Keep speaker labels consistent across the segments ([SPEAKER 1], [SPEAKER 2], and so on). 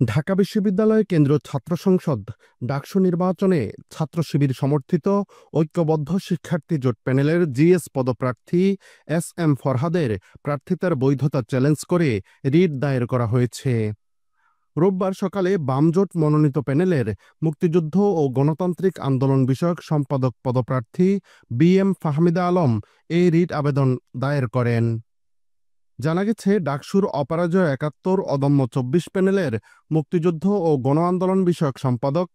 [SPEAKER 1] ঢাকা বিশ্ববিদ্যালয় কেন্দ্রীয় ছাত্র সংসদ ডাকসু নির্বাচনে ছাত্র শিবির সমর্থিত ঐক্যবদ্ধ শিক্ষার্থী জোট প্যানেলের জিএস পদপ্রার্থী এস ফরহাদের প্রার্থিতার বৈধতা চ্যালেঞ্জ করে রিট দায়ের করা হয়েছে। রোববার সকালে বামজোট মনোনীত প্যানেলের মুক্তিযুদ্ধ ও গণতান্ত্রিক আন্দোলন বিষয়ক সম্পাদক পদপ্রার্থী ফাহমিদা আলম এই রিট আবেদন দায়ের করেন। জানা গেছে, ডাকসুর অপরাজয় ৭১ অদম্য ২৪ প্যানেলের মুক্তিযুদ্ধ ও গণ আন্দোলন বিষয়ক সম্পাদক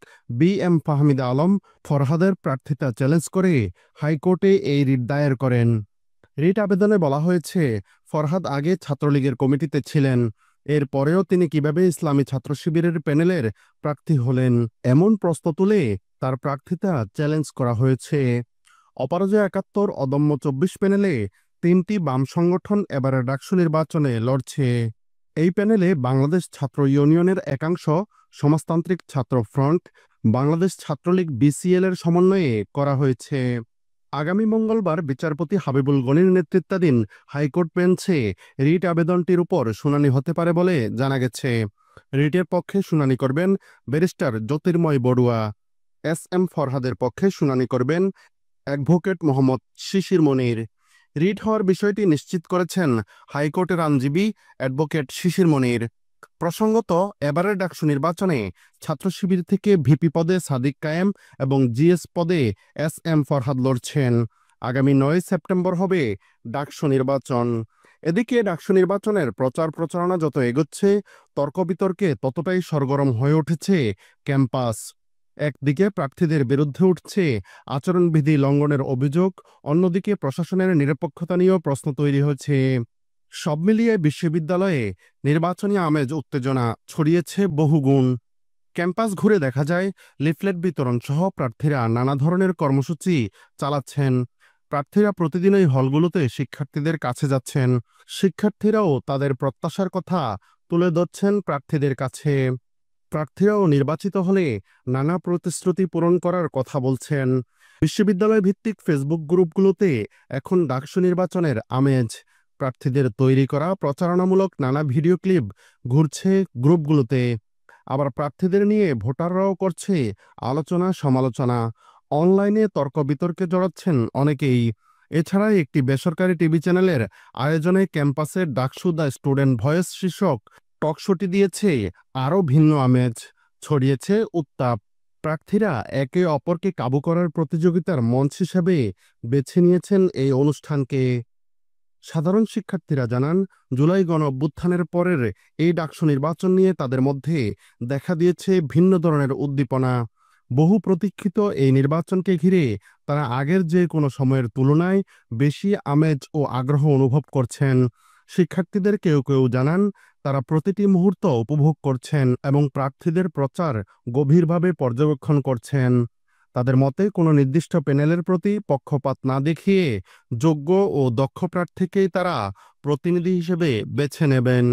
[SPEAKER 1] ফাহমিদা আলম ফরহাদের প্রার্থিতা চ্যালেঞ্জ করে হাইকোর্টে এই রিট দায়ের করেন। রিট আবেদনে বলা হয়েছে, ফরহাদ আগে ছাত্রলীগের কমিটিতে ছিলেন, এরপরেও তিনি কিভাবে ইসলামী ছাত্র শিবিরের প্যানেলের প্রার্থী হলেন, এমন প্রশ্ন তুলে তার প্রার্থিতা চ্যালেঞ্জ করা হয়েছে। অপরাজয় ৭১ অদম্য ২৪ প্যানেলে ৩টি বাম সংগঠন এবারের ডাকসু নির্বাচনে লড়ছে। এই প্যানেলে বাংলাদেশ ছাত্র ইউনিয়নের একাংশ, সমাজতান্ত্রিক ছাত্র ফ্রন্ট, বাংলাদেশ ছাত্রলীগ বিসিএল এর সমন্বয়ে করা হয়েছে। আগামী মঙ্গলবার বিচারপতি হাবিবুল গনির নেতৃত্বাধীন হাইকোর্ট বেঞ্চে রিট আবেদনটির উপর শুনানি হতে পারে বলে জানা গেছে। রিটের পক্ষে শুনানি করবেন ব্যারিস্টার জ্যোতির্ময় বড়ুয়া। ফরহাদের পক্ষে শুনানি করবেন অ্যাডভোকেট মোহাম্মদ শিশির মনির। রিট হওয়ার বিষয়টি নিশ্চিত করেছেন হাইকোর্টের আইনজীবী অ্যাডভোকেট শিশির মনির। প্রসঙ্গত, এবারের ডাকসু নির্বাচনে ছাত্র শিবির থেকে ভিপি পদে সাদিক কায়েম এবং জিএস পদে ফরহাদ লড়ছেন। আগামী ৯ সেপ্টেম্বর হবে ডাকসু নির্বাচন। এদিকে ডাকসু নির্বাচনের প্রচার প্রচারণা যত এগোচ্ছে, তর্ক বিতর্কে ততটাই সরগরম হয়ে উঠেছে ক্যাম্পাস। একদিকে প্রার্থীদের বিরুদ্ধে উঠছে আচরণবিধি লঙ্ঘনের অভিযোগ, অন্যদিকে প্রশাসনের নিরপেক্ষতা নিয়েও প্রশ্ন তৈরি হয়েছে। সব মিলিয়ে বিশ্ববিদ্যালয়ে নির্বাচনী আমেজ উত্তেজনা ছড়িয়েছে বহুগুণ। ক্যাম্পাস ঘুরে দেখা যায়, লিফলেট বিতরণ সহ প্রার্থীরা নানা ধরনের কর্মসূচি চালাচ্ছেন। প্রার্থীরা প্রতিদিনই হলগুলোতে শিক্ষার্থীদের কাছে যাচ্ছেন। শিক্ষার্থীরাও তাদের প্রত্যাশার কথা তুলে ধরছেন প্রার্থীদের কাছে। প্রার্থীরাও নির্বাচিত হলে নানা প্রতিশ্রুতি পূরণ করার কথা বলছেন। বিশ্ববিদ্যালয় ভিত্তিক ফেসবুক গ্রুপগুলোতে এখন ডাকসু নির্বাচনের আমেজ। প্রার্থীদের তৈরি করা প্রচারণামূলক নানা ভিডিও ক্লিপ ঘুরছে গ্রুপগুলোতে। আবার প্রার্থীদের নিয়ে ভোটাররাও করছে আলোচনা সমালোচনা। অনলাইনে তর্ক বিতর্কে জড়াচ্ছেন অনেকেই। এছাড়া একটি বেসরকারি টিভি চ্যানেলের আয়োজনে ক্যাম্পাসের ডাকসু দ্য স্টুডেন্ট ভয়েস শীর্ষক টকশোটি দিয়েছে আরও ভিন্ন আমেজ, ছড়িয়েছে উত্তাপ। প্রার্থীরা একে অপরকে কাবু করার প্রতিযোগিতার মঞ্চ হিসেবে বেছে নিয়েছেন এই অনুষ্ঠানকে। সাধারণ শিক্ষার্থীরা জানান, জুলাই গণ অভ্যুত্থানের পরের এই ডাকসু নির্বাচন নিয়ে তাদের মধ্যে দেখা দিয়েছে ভিন্ন ধরনের উদ্দীপনা। বহু প্রতীক্ষিত এই নির্বাচনকে ঘিরে তারা আগের যে কোনো সময়ের তুলনায় বেশি আমেজ ও আগ্রহ অনুভব করছেন। শিক্ষার্থীদের কেউ কেউ জানান, তারা প্রতিটি মুহূর্ত উপভোগ করছেন এবং প্রার্থীদের প্রচার গভীরভাবে পর্যবেক্ষণ করছেন। তাদের মতে, কোনো নির্দিষ্ট প্যানেলের প্রতি পক্ষপাত না দেখিয়ে যোগ্য ও দক্ষ প্রার্থীকেই তারা প্রতিনিধি হিসেবে বেছে নেবেন।